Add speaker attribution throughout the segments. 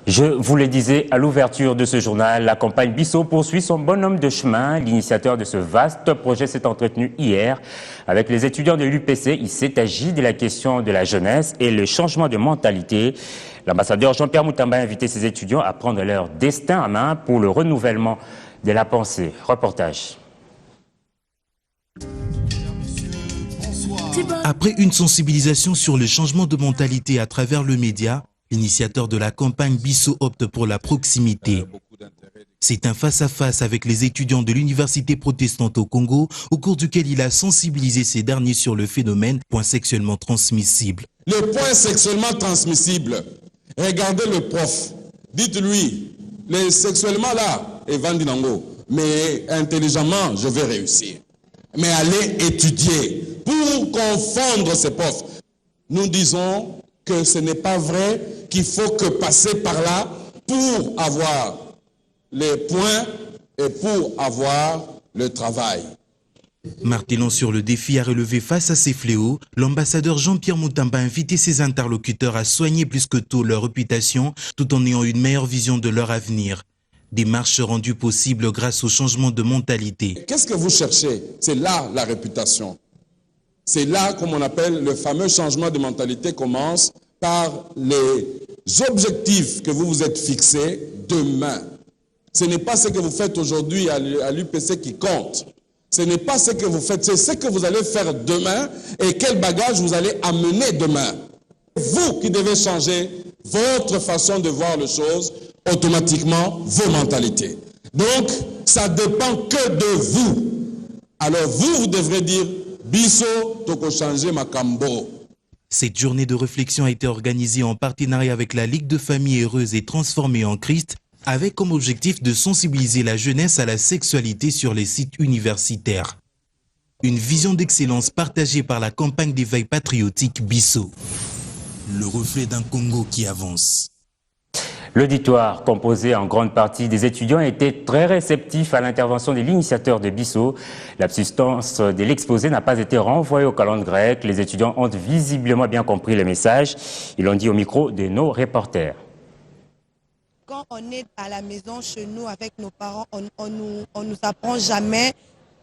Speaker 1: Je vous le disais à l'ouverture de ce journal, la campagne Bissau poursuit son bonhomme de chemin. L'initiateur de ce vaste projet s'est entretenu hier avec les étudiants de l'UPC. Il s'est agi de la question de la jeunesse et le changement de mentalité. L'ambassadeur Jean-Pierre Moutamba a invité ses étudiants à prendre leur destin en main pour le renouvellement de la pensée. Reportage.
Speaker 2: Après une sensibilisation sur le changement de mentalité à travers le média, l'initiateur de la campagne Bissau opte pour la proximité. C'est un face-à-face avec les étudiants de l'université protestante au Congo, au cours duquel il a sensibilisé ces derniers sur le phénomène point sexuellement transmissible.
Speaker 3: Le point sexuellement transmissible, regardez le prof, dites-lui, les sexuellement là, et Vandinango, mais intelligemment, je vais réussir. Mais allez étudier pour confondre ces profs. Nous disons que ce n'est pas vrai, qu'il faut que passer par là pour avoir les points et pour avoir le travail.
Speaker 2: Martelant sur le défi à relever face à ces fléaux, l'ambassadeur Jean-Pierre Moutamba a invité ses interlocuteurs à soigner plus que tout leur réputation tout en ayant une meilleure vision de leur avenir. Démarche rendue possible grâce au changement de mentalité.
Speaker 3: Qu'est-ce que vous cherchez? C'est là la réputation. C'est là, comme on appelle, le fameux changement de mentalité commence par les objectifs que vous vous êtes fixés demain. Ce n'est pas ce que vous faites aujourd'hui à l'UPC qui compte. Ce n'est pas ce que vous faites, c'est ce que vous allez faire demain et quel bagage vous allez amener demain. Vous qui devez changer votre façon de voir les choses, automatiquement vos mentalités. Donc, ça dépend que de vous. Alors vous devrez dire, Bissau, toko changer makambo.
Speaker 2: Cette journée de réflexion a été organisée en partenariat avec la Ligue de familles heureuses et transformées en Christ, avec comme objectif de sensibiliser la jeunesse à la sexualité sur les sites universitaires. Une vision d'excellence partagée par la campagne d'éveil patriotique Bissau. Le reflet d'un Congo qui avance.
Speaker 1: L'auditoire, composé en grande partie des étudiants, était très réceptif à l'intervention de l'initiateur de Bissau. La substance de l'exposé n'a pas été renvoyée au calendrier grec. Les étudiants ont visiblement bien compris le message. Ils l'ont dit au micro de nos reporters.
Speaker 4: Quand on est à la maison chez nous avec nos parents, on nous apprend jamais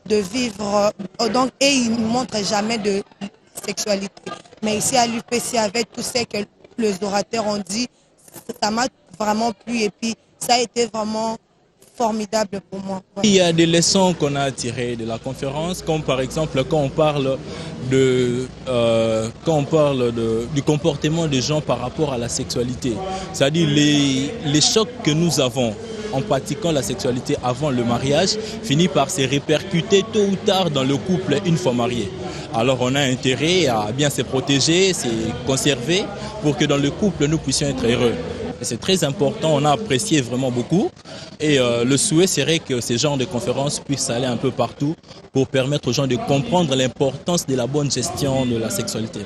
Speaker 4: de vivre, donc, et ils nous montrent jamais de sexualité. Mais ici à l'UPC, avec tout ce que les orateurs ont dit, ça m'a vraiment plu et puis ça a été vraiment formidable pour moi.
Speaker 5: Il y a des leçons qu'on a tirées de la conférence, comme par exemple quand on parle du comportement des gens par rapport à la sexualité. C'est-à-dire les chocs que nous avons en pratiquant la sexualité avant le mariage finit par se répercuter tôt ou tard dans le couple une fois marié. Alors on a intérêt à bien se protéger, se conserver pour que dans le couple nous puissions être heureux. C'est très important, on a apprécié vraiment beaucoup et le souhait serait que ces genres de conférences puissent aller un peu partout pour permettre aux gens de comprendre l'importance de la bonne gestion de la sexualité.